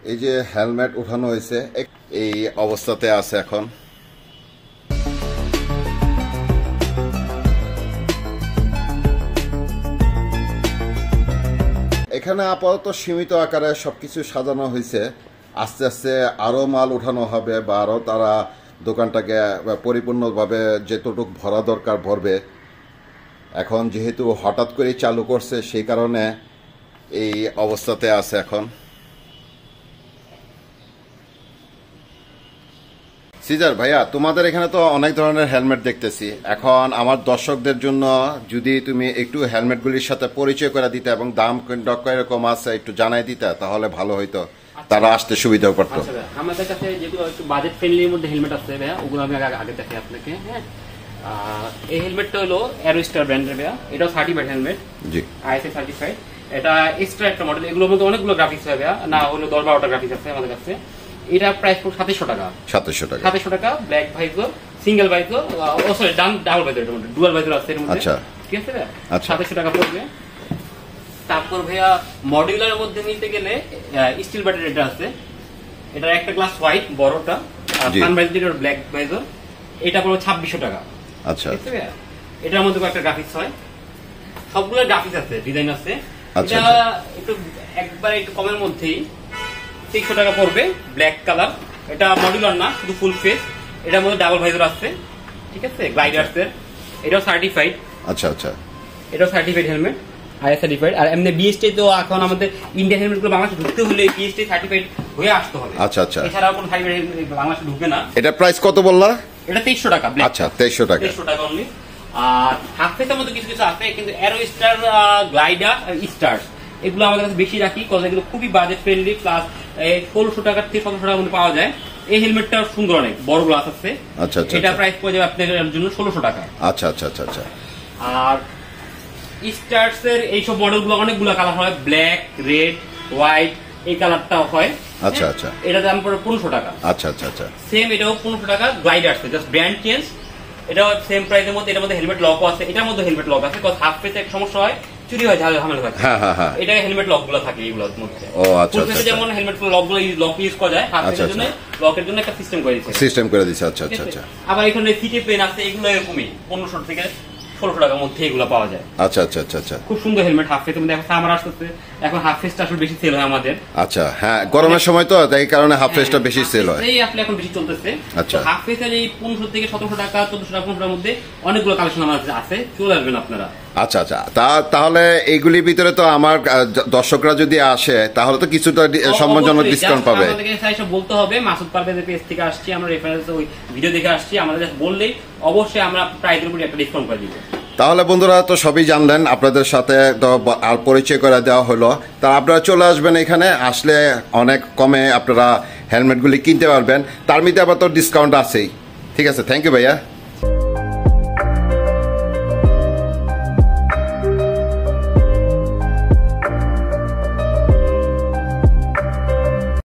এই যে হেলমেট উঠানো হয়েছে এই অবস্থাতে আছে এখন। এখানে আপাতত সীমিত আকারে সবকিছু সাজানো হয়েছে, আস্তে আস্তে আরো মাল উঠানো হবে বা আরো তারা দোকানটাকে পরিপূর্ণভাবে যেতটুক ভরা দরকার ভরবে। এখন যেহেতু হঠাৎ করে চালু করছে সেই কারণে এই অবস্থাতে আছে এখন। সিজার ভাইয়া, তোমাদের এখানে তো অনেক ধরনের হেলমেট দেখতেছি, এখন আমার দর্শকদের জন্য যদি তুমি একটু হেলমেটগুলির সাথে পরিচয় করে দিতে এবং দাম কিরকম আছে একটু জানাই দিতে তাহলে ভালো হইতো, তারা আসতে সুবিধাও করতো। আমাদের কাছে যেগুলো একটু বাজেট ফ্রেন্ডলির মধ্যে হেলমেট আছে ভাইয়া, ওগুলো আমি আগে দেখাই আপনাকে। হ্যাঁ, এই হেলমেটটা হলো অ্যারোস্টার ব্র্যান্ডের ভাইয়া, এটাও সার্টিফাইড হেলমেট, জি আইএসআই সার্টিফাইড। এটা এক্সট্রা একটা মডেল, এগুলোর মধ্যে অনেকগুলো গ্রাফিক্স হয় ভাইয়া, না হলো 10-12টা গ্রাফিক্স আছে আমাদের কাছে। এটা প্রাইস 2700 টাকা। 2700 টাকা। ব্ল্যাক ভাইজর, সিঙ্গেল ভাইজর, ও সরি ডাবল ভাইজর, এটা মধ্যে ডুয়াল ভাইজর আছে এর মধ্যে। আচ্ছা, ঠিক আছে ভাইয়া, 2700 টাকা পড়বে। তারপর ভাইয়া মডিউলারের মধ্যে নিতে গেলে স্টিল ব্যাটারি এটা আছে, এটা একটা গ্লাস হোয়াইট বড়টা, আর সানভাইজার ব্ল্যাক ভাইজর, এটা পড়বে 2600 টাকা। আচ্ছা, ঠিক আছে ভাইয়া, এটার মধ্যে একটা গ্রাফিক্স হয়, সবগুলো গ্রাফিক্স আছে, ডিজাইন আছে। এটা একটু একবার একটু কমের মধ্যেই 300 টাকা পড়বে, ব্ল্যাক কালার। এটা মডিউলার না, শুধু ফুল ফেস, এটার মধ্যে ডাবল ভাইজর আছে, ঠিক আছে, গ্লাইডার্সের। এটাও সার্টিফাইড। আচ্ছা আচ্ছা, এটাও সার্টিফাইড হেলমেট, আইএস সার্টিফাইড। আর এমনি বিএসটি তো এখন আমাদের ইন্ডিয়ান হেলমেটগুলো বাংলাদেশে ঢুকতে হলে বিএসটি সার্টিফাইড হয়ে আসতে হবে। আচ্ছা আচ্ছা, এছাড়াও কোনো সার্টিফাইড বাংলাদেশে ঢুকবে না। এটা প্রাইস কত বললা? এটা 2300 টাকা। আচ্ছা, 2300 টাকা, 2300 টাকা অনলি। আর হাফ ফেসের মধ্যে কিছু কিছু আছে, কিন্তু অ্যারোস্টার, গ্লাইডার, স্টার্স এগুলো আমাদের কাছে বেশি রাখি, কারণ এগুলো খুবই বাজেট ফ্রেন্ডলি, প্লাস 1600 টাকা থেকে 1700 টাকার মধ্যে পাওয়া যায়। এই হেলমেটটা সুন্দর, অনেক বড় গ্লাস আছে। আচ্ছা আচ্ছা, এটা প্রাইস পড়ে যাবে আপনাদের জন্য 1600 টাকা। আচ্ছা আচ্ছা আচ্ছা আচ্ছা। আর স্টার্স এর এইসব মডেলগুলো অনেকগুলো কালার হয়, ব্ল্যাক, রেড, হোয়াইট, এই কালারটাও হয়। আচ্ছা আচ্ছা, এটা দাম পড়ে 1500 টাকা। আচ্ছা আচ্ছা আচ্ছা, সেম এটাও 1500 টাকা। গ্লাইডার্স জাস্ট ব্র্যান্ড চেঞ্জ, এটাও সেম প্রাইসের মধ্যে। এটার মধ্যে হেলমেট লকও আছে, এটার মধ্যে হেলমেট লক আছে, কারণ হাফ ফেসে একটা সমস্যা হয়, চুরি হয়, ঝামেলা থাকে। হ্যাঁ হ্যাঁ হ্যাঁ, এটা হেলমেট লকগুলো থাকে এইগুলোর মধ্যে। ও আচ্ছা আচ্ছা, যেমন হেলমেট লকগুলো লক ইউজ করা যায়, হাফ ফেসের জন্য লকের জন্য একটা সিস্টেম করে দিয়েছে। আচ্ছা আচ্ছা আচ্ছা। আবার এখানে সিটি পেন আছে, এগুলো এরকমই 1500 থেকে 1600 টাকার মধ্যে এগুলো পাওয়া যায়। আচ্ছা আচ্ছা আচ্ছা আচ্ছা, খুব সুন্দর হেলমেট। হাফ ফেসের মধ্যে এখন সামার আসছে, এখন হাফ ফেসটা আসলে বেশি সেল হয় আমাদের। আচ্ছা, হ্যাঁ, গরমের সময় তো তাই কারণে হাফ ফেসটা বেশি সেল হয়, এই আপনি এখন বেশি চলতেছে। আচ্ছা, হাফ ফেসের এই 1500 থেকে 1700 টাকা, 1400 টাকা, 1500 টাকার মধ্যে অনেকগুলো কালেকশন আমাদের আছে, চলে আসবেন আপনারা। আচ্ছা আচ্ছা, তাহলে এইগুলির ভিতরে তো আমার দর্শকরা যদি আসে তাহলে তো কিছুটা সম্মানজনক ডিসকাউন্ট পাবে। আমাদেরকে সব বলতে হবে মাসুদ পারভেজের পেজ থেকে আসছি, আমরা রেফারেন্স ওই ভিডিও দেখে আসছি, আমাদের বললেই অবশ্যই আমরা প্রাইসের উপর একটা ডিসকাউন্ট করে দিব। তাহলে বন্ধুরা তো সবই জানলেন, আপনাদের সাথে তো আর পরিচয় করে দেওয়া হলো, তা আপনারা চলে আসবেন, এখানে আসলে অনেক কমে আপনারা হেলমেটগুলি কিনতে পারবেন, তার মধ্যে আবার তো ডিসকাউন্ট আছেই। ঠিক আছে, থ্যাংক ইউ ভাইয়া।